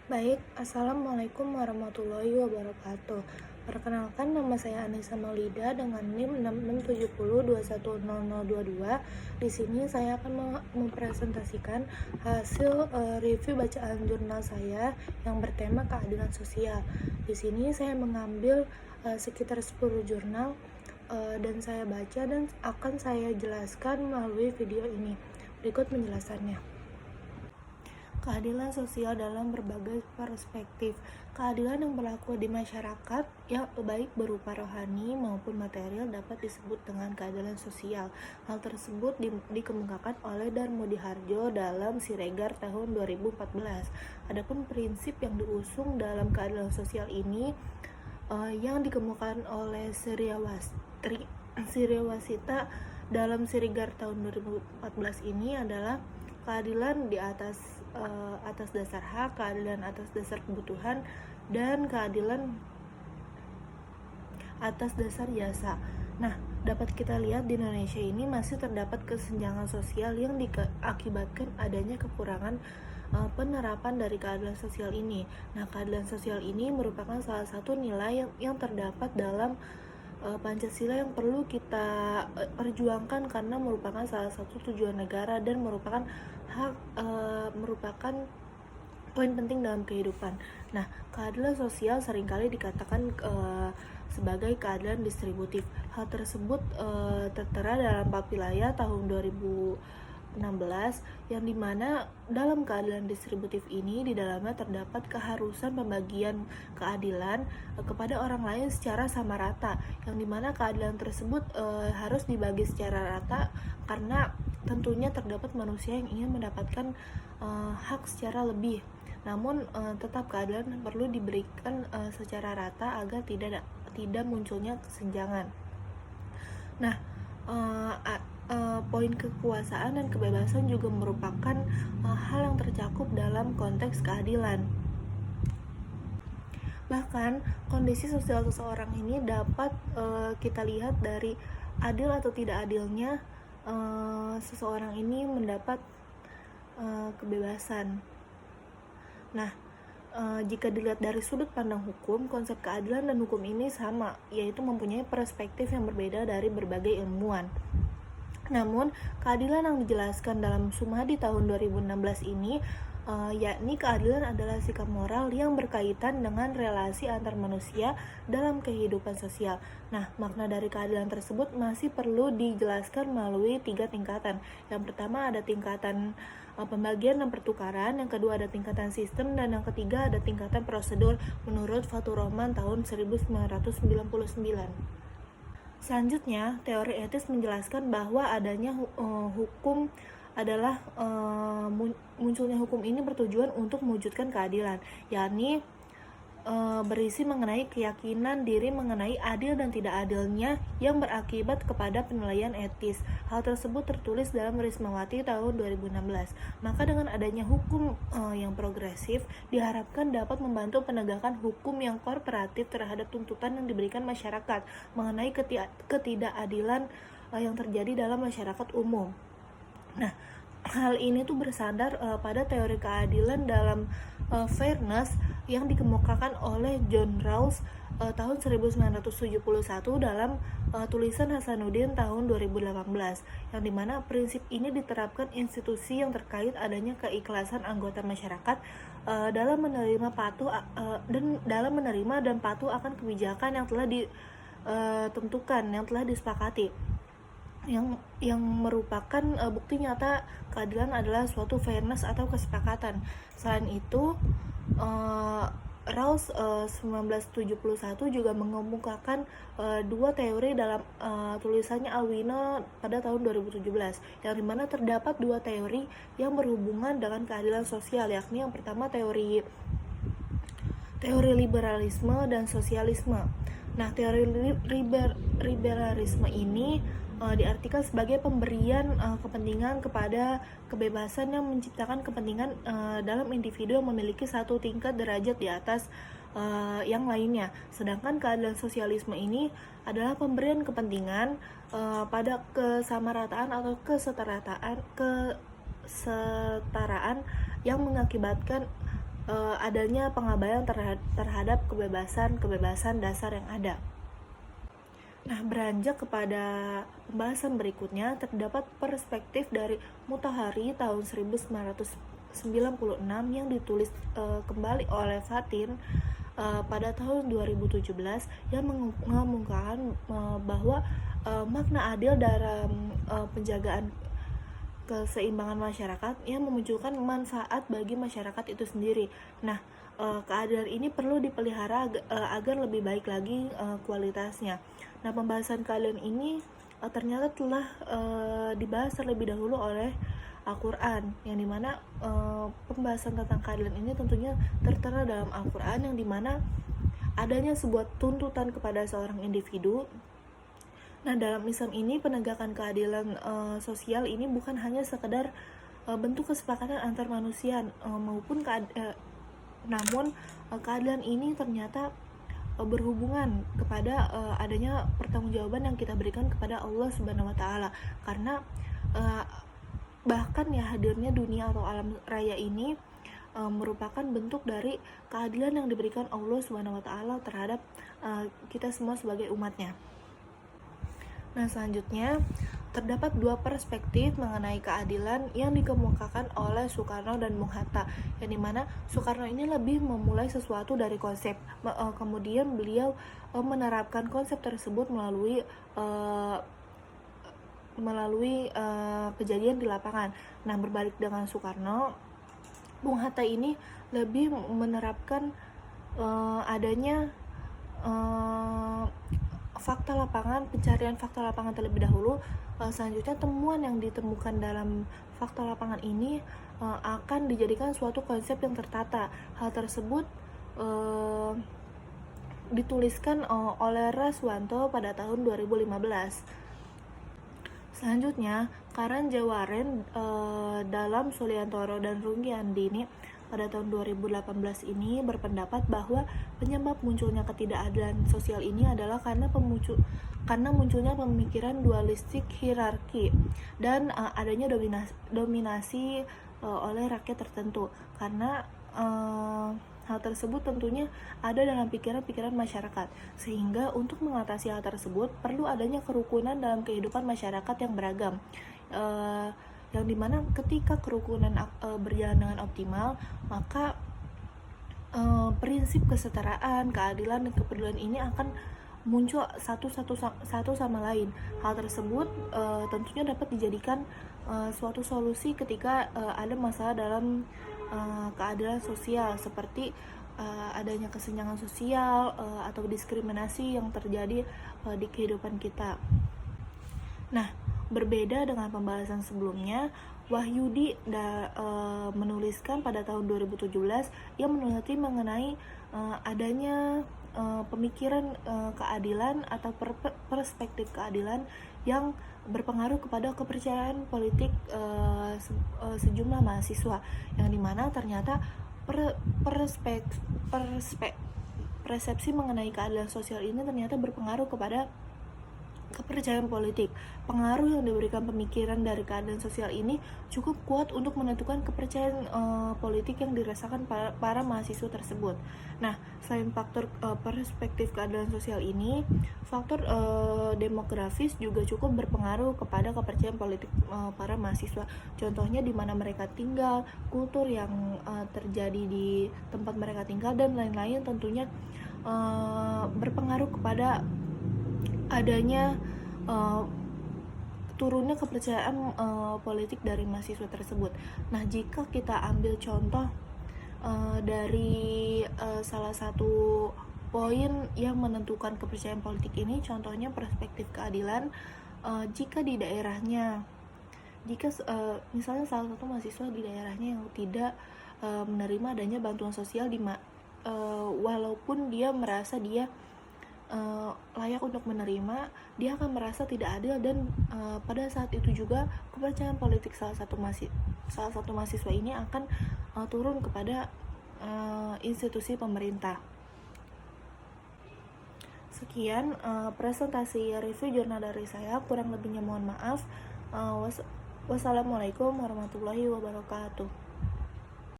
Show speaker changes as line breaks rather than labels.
Baik, Assalamualaikum warahmatullahi wabarakatuh. Perkenalkan, nama saya Anissa Maulida dengan NIM 6670210022. Di sini saya akan mempresentasikan hasil review bacaan jurnal saya yang bertema keadilan sosial. Di sini saya mengambil sekitar 10 jurnal dan saya baca dan akan saya jelaskan melalui video ini. Berikut penjelasannya. Keadilan sosial dalam berbagai perspektif. Keadilan yang berlaku di masyarakat yang baik berupa rohani maupun material dapat disebut dengan keadilan sosial. Hal tersebut dikemukakan oleh Darmudi Harjo dalam Siregar tahun 2014. Adapun prinsip yang diusung dalam keadilan sosial ini yang dikemukakan oleh Siriawasita dalam Siregar tahun 2014 ini adalah keadilan di atas dasar hak, keadilan atas dasar kebutuhan, dan keadilan atas dasar jasa. Nah, dapat kita lihat di Indonesia ini masih terdapat kesenjangan sosial yang diakibatkan adanya kekurangan penerapan dari keadilan sosial ini. Nah, keadilan sosial ini merupakan salah satu nilai yang terdapat dalam Pancasila yang perlu kita perjuangkan karena merupakan salah satu tujuan negara dan merupakan poin penting dalam kehidupan. Nah, keadilan sosial seringkali dikatakan sebagai keadilan distributif. Hal tersebut tertera dalam Papilaya tahun 2016 yang dimana dalam keadilan distributif ini di dalamnya terdapat keharusan pembagian keadilan kepada orang lain secara sama rata, yang dimana keadilan tersebut harus dibagi secara rata karena tentunya terdapat manusia yang ingin mendapatkan hak secara lebih. Namun tetap keadilan perlu diberikan secara rata agar tidak munculnya kesenjangan. Nah, poin kekuasaan dan kebebasan juga merupakan hal yang tercakup dalam konteks keadilan. Bahkan, kondisi sosial seseorang ini dapat kita lihat dari adil atau tidak adilnya seseorang ini mendapat kebebasan. Nah, jika dilihat dari sudut pandang hukum, konsep keadilan dan hukum ini sama, yaitu mempunyai perspektif yang berbeda dari berbagai ilmuwan. Namun, keadilan yang dijelaskan dalam Sumadi tahun 2016 ini yakni keadilan adalah sikap moral yang berkaitan dengan relasi antar manusia dalam kehidupan sosial. Nah, makna dari keadilan tersebut masih perlu dijelaskan melalui 3 tingkatan. Yang pertama ada tingkatan pembagian dan pertukaran, yang kedua ada tingkatan sistem, dan yang ketiga ada tingkatan prosedur menurut Fathur Rahman tahun 1999. Selanjutnya, teori etis menjelaskan bahwa adanya hukum adalah munculnya hukum ini bertujuan untuk mewujudkan keadilan, yakni berisi mengenai keyakinan diri mengenai adil dan tidak adilnya yang berakibat kepada penilaian etis. Hal tersebut tertulis dalam Rismawati tahun 2016. Maka dengan adanya hukum yang progresif diharapkan dapat membantu penegakan hukum yang kooperatif terhadap tuntutan yang diberikan masyarakat mengenai ketidakadilan yang terjadi dalam masyarakat umum. Nah, hal ini tuh bersandar pada teori keadilan dalam fairness yang dikemukakan oleh John Rawls tahun 1971 dalam tulisan Hasanuddin tahun 2018, yang dimana prinsip ini diterapkan institusi yang terkait adanya keikhlasan anggota masyarakat dalam menerima dan patuh akan kebijakan yang telah ditentukan, yang telah disepakati, yang merupakan bukti nyata keadilan adalah suatu fairness atau kesepakatan. Selain itu, Rawls 1971 juga mengemukakan dua teori dalam tulisannya Alwina pada tahun 2017, yang dimana terdapat dua teori yang berhubungan dengan keadilan sosial, yakni yang pertama teori liberalisme dan sosialisme. Nah, teori liberalisme ini diartikan sebagai pemberian kepentingan kepada kebebasan yang menciptakan kepentingan dalam individu yang memiliki satu tingkat derajat di atas yang lainnya. Sedangkan keadilan sosialisme ini adalah pemberian kepentingan pada kesamarataan atau kesetaraan yang mengakibatkan adanya pengabaian terhadap kebebasan dasar yang ada. Nah, beranjak kepada pembahasan berikutnya, terdapat perspektif dari Mutahari tahun 1996 yang ditulis kembali oleh Fatin pada tahun 2017 yang mengemukakan bahwa makna adil dalam penjagaan keseimbangan masyarakat yang memunculkan manfaat bagi masyarakat itu sendiri. Nah, keadilan ini perlu dipelihara agar lebih baik lagi kualitasnya. Nah, pembahasan keadilan ini ternyata telah dibahas terlebih dahulu oleh Al-Quran, yang dimana pembahasan tentang keadilan ini tentunya tertera dalam Al-Quran, yang dimana adanya sebuah tuntutan kepada seorang individu. Nah, dalam Islam ini penegakan keadilan sosial ini bukan hanya sekedar bentuk kesepakatan antar manusia namun keadilan ini ternyata berhubungan kepada adanya pertanggungjawaban yang kita berikan kepada Allah Subhanahu wa taala. Karena bahkan ya hadirnya dunia atau alam raya ini merupakan bentuk dari keadilan yang diberikan Allah Subhanahu wa taala terhadap kita semua sebagai umatnya. Nah, selanjutnya terdapat dua perspektif mengenai keadilan yang dikemukakan oleh Soekarno dan Bung Hatta, yang dimana Soekarno ini lebih memulai sesuatu dari konsep, kemudian beliau menerapkan konsep tersebut melalui kejadian di lapangan. Nah, berbalik dengan Soekarno, Bung Hatta ini lebih menerapkan adanya pencarian fakta lapangan terlebih dahulu. Selanjutnya temuan yang ditemukan dalam fakta lapangan ini akan dijadikan suatu konsep yang tertata. Hal tersebut dituliskan oleh Raswanto pada tahun 2015. Selanjutnya, Karan Jawaren dalam Suliantoro dan Runggiandini pada tahun 2018 ini berpendapat bahwa penyebab munculnya ketidakadilan sosial ini adalah karena munculnya pemikiran dualistik hierarki dan adanya dominasi oleh rakyat tertentu. Karena hal tersebut tentunya ada dalam pikiran-pikiran masyarakat, sehingga untuk mengatasi hal tersebut perlu adanya kerukunan dalam kehidupan masyarakat yang beragam, yang dimana ketika kerukunan berjalan dengan optimal, maka prinsip kesetaraan, keadilan, dan kepedulian ini akan muncul satu sama lain. Hal tersebut tentunya dapat dijadikan suatu solusi ketika ada masalah dalam keadilan sosial, seperti adanya kesenjangan sosial atau diskriminasi yang terjadi di kehidupan kita. Nah, berbeda dengan pembahasan sebelumnya, Wahyudi menuliskan pada tahun 2017 yang meneliti mengenai adanya pemikiran keadilan atau perspektif keadilan yang berpengaruh kepada kepercayaan politik sejumlah mahasiswa, yang dimana ternyata persepsi mengenai keadilan sosial ini ternyata berpengaruh kepada kepercayaan politik. Pengaruh yang diberikan pemikiran dari keadilan sosial ini cukup kuat untuk menentukan kepercayaan politik yang dirasakan para mahasiswa tersebut. Nah, selain faktor perspektif keadilan sosial ini, faktor demografis juga cukup berpengaruh kepada kepercayaan politik para mahasiswa. Contohnya di mana mereka tinggal, kultur yang terjadi di tempat mereka tinggal, dan lain-lain tentunya berpengaruh kepada adanya turunnya kepercayaan politik dari mahasiswa tersebut. Nah, jika kita ambil contoh dari salah satu poin yang menentukan kepercayaan politik ini, contohnya perspektif keadilan, jika di daerahnya, misalnya salah satu mahasiswa di daerahnya yang tidak menerima adanya bantuan sosial walaupun dia merasa dia layak untuk menerima, dia akan merasa tidak adil, dan pada saat itu juga kepercayaan politik salah satu mahasiswa ini akan turun kepada institusi pemerintah. Sekian presentasi review jurnal dari saya, kurang lebihnya mohon maaf. Wassalamualaikum warahmatullahi wabarakatuh.